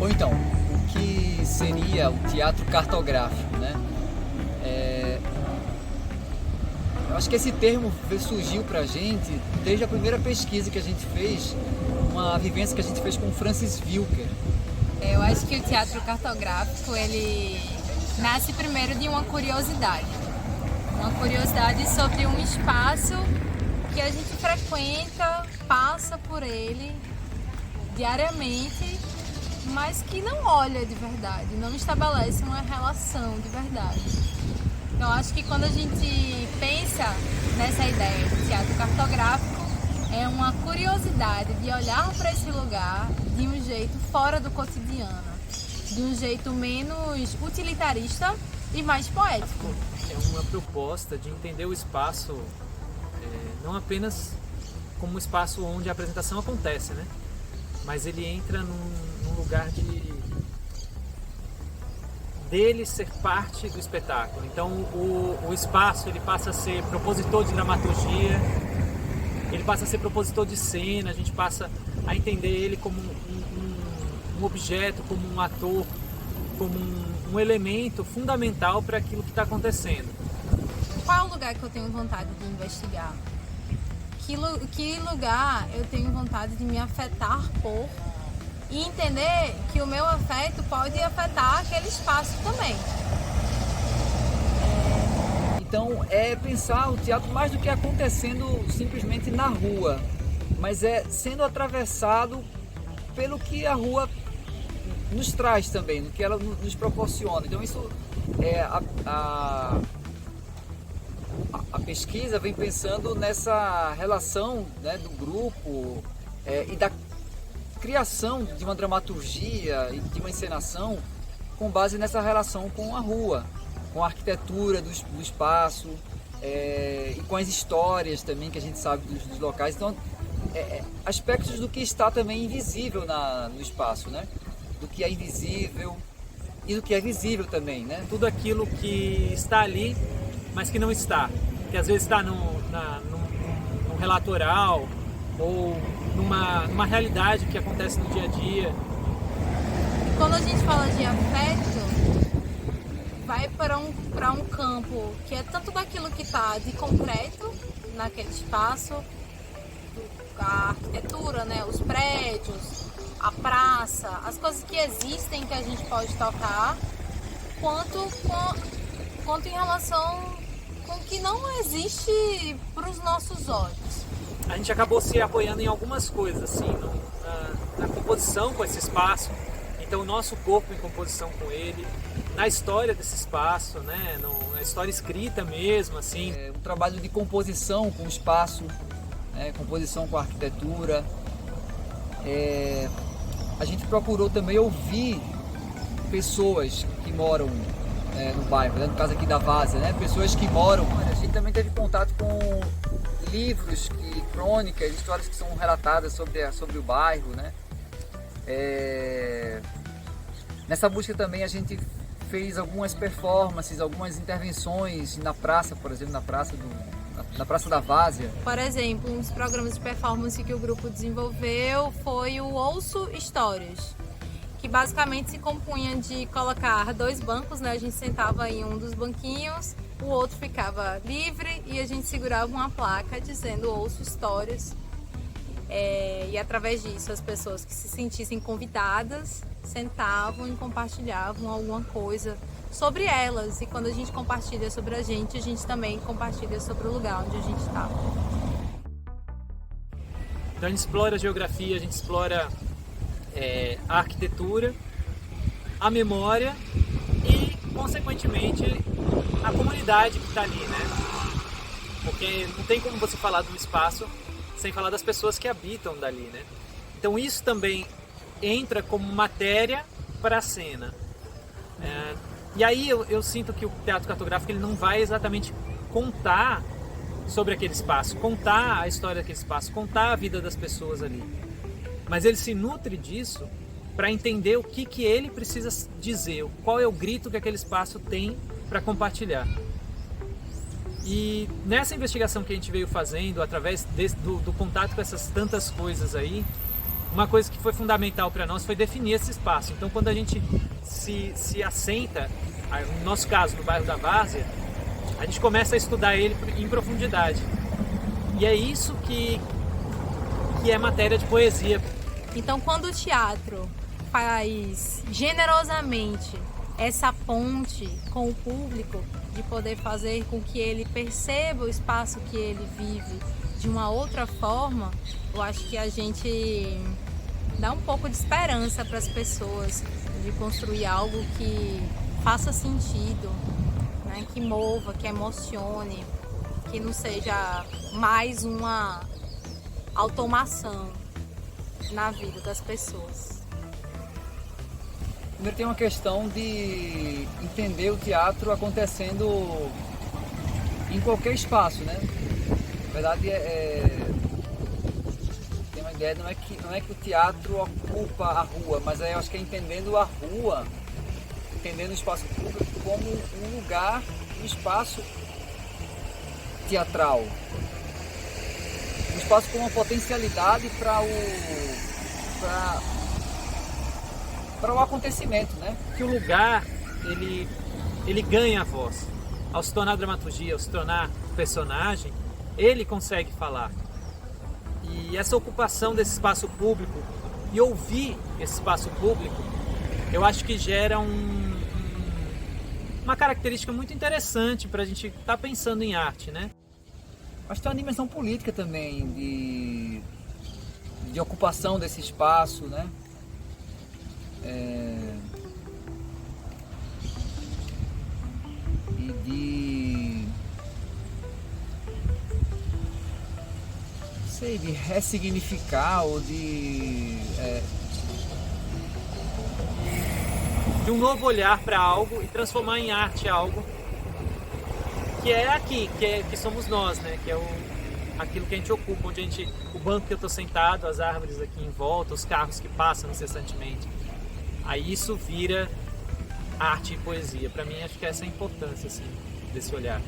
Ou então, o que seria o teatro cartográfico, né? Eu acho que esse termo surgiu pra gente desde a primeira pesquisa que a gente fez, uma vivência que a gente fez com Francis Wilker. Eu acho que o teatro cartográfico, ele nasce primeiro de uma curiosidade sobre um espaço que a gente frequenta, passa por ele diariamente, mas que não olha de verdade, não estabelece uma relação de verdade. Então acho que quando a gente pensa nessa ideia de teatro cartográfico, é uma curiosidade de olhar para esse lugar de um jeito fora do cotidiano, de um jeito menos utilitarista e mais poético. É uma proposta de entender o espaço não apenas como um espaço onde a apresentação acontece, né? Mas ele entra num lugar dele ser parte do espetáculo. Então o espaço ele passa a ser propositor de dramaturgia, ele passa a ser propositor de cena, a gente passa a entender ele como um objeto, como um ator, como um elemento fundamental para aquilo que está acontecendo. Qual é o lugar que eu tenho vontade de investigar? Que lugar eu tenho vontade de me afetar por e entender que o meu afeto pode afetar aquele espaço também. Então é pensar o teatro mais do que acontecendo simplesmente na rua, mas é sendo atravessado pelo que a rua nos traz também, no que ela nos proporciona. Então isso é a pesquisa vem pensando nessa relação, né, do grupo e da criação de uma dramaturgia e de uma encenação com base nessa relação com a rua, com a arquitetura do espaço e com as histórias também que a gente sabe dos locais. Então, aspectos do que está também invisível no espaço, né? Do que é invisível e do que é visível também, né? Tudo aquilo que está ali, mas que não está, que às vezes está num relato oral ou numa realidade que acontece no dia a dia. Quando a gente fala de afeto, vai para um campo que é tanto daquilo que está de concreto naquele espaço, a arquitetura, né, os prédios, a praça, as coisas que existem que a gente pode tocar, quanto em relação com o que não existe para os nossos olhos. A gente acabou se apoiando em algumas coisas, assim, na composição com esse espaço, então o nosso corpo em composição com ele, na história desse espaço, né, na história escrita mesmo, assim. Um trabalho de composição com o espaço, né, composição com a arquitetura. A gente procurou também ouvir pessoas que moram no bairro, né, no caso aqui da Várzea, né, pessoas que moram. A gente também teve contato com livros, crônicas, histórias que são relatadas sobre o bairro, né. Nessa busca também a gente fez algumas performances, algumas intervenções na praça, por exemplo, na Praça da Várzea. Por exemplo, um dos programas de performance que o grupo desenvolveu foi o Ouço Histórias, que basicamente se compunha de colocar 2 bancos, né? A gente sentava em um dos banquinhos, o outro ficava livre e a gente segurava uma placa dizendo Ouço Histórias. E através disso as pessoas que se sentissem convidadas sentavam e compartilhavam alguma coisa sobre elas, e quando a gente compartilha sobre a gente também compartilha sobre o lugar onde a gente está. Então a gente explora a geografia, a gente explora a arquitetura, a memória e, consequentemente, a comunidade que está ali, né? Porque não tem como você falar de um espaço sem falar das pessoas que habitam dali, né? Então isso também entra como matéria para a cena. E aí eu sinto que o teatro cartográfico ele não vai exatamente contar sobre aquele espaço, contar a história daquele espaço, contar a vida das pessoas ali. Mas ele se nutre disso para entender o que ele precisa dizer, qual é o grito que aquele espaço tem para compartilhar. E nessa investigação que a gente veio fazendo, através do contato com essas tantas coisas aí, uma coisa que foi fundamental para nós foi definir esse espaço. Então, quando a gente se assenta, no nosso caso, no bairro da Várzea, a gente começa a estudar ele em profundidade. E é isso que é matéria de poesia. Então, quando o teatro faz generosamente essa ponte com o público, de poder fazer com que ele perceba o espaço que ele vive de uma outra forma, eu acho que a gente dá um pouco de esperança para as pessoas de construir algo que faça sentido, né? Que mova, que emocione, que não seja mais uma automação na vida das pessoas. Primeiro tem uma questão de entender o teatro acontecendo em qualquer espaço, né? Na verdade, tem uma ideia, não é que o teatro ocupa a rua, mas eu acho que é entendendo a rua, entendendo o espaço público como um lugar, um espaço teatral. Um espaço com uma potencialidade para o acontecimento, né? Que o lugar, ele ganha a voz. Ao se tornar dramaturgia, ao se tornar personagem, ele consegue falar. E essa ocupação desse espaço público e ouvir esse espaço público, eu acho que gera uma característica muito interessante para a gente estar pensando em arte, né? Mas tem uma dimensão política também de ocupação desse espaço, né? E de ressignificar ou de um novo olhar para algo e transformar em arte algo que é aqui, que somos nós, né? Que é aquilo que a gente ocupa, o banco que eu estou sentado, as árvores aqui em volta, os carros que passam incessantemente. Aí isso vira arte e poesia. Para mim, acho que essa é a importância assim, desse olhar.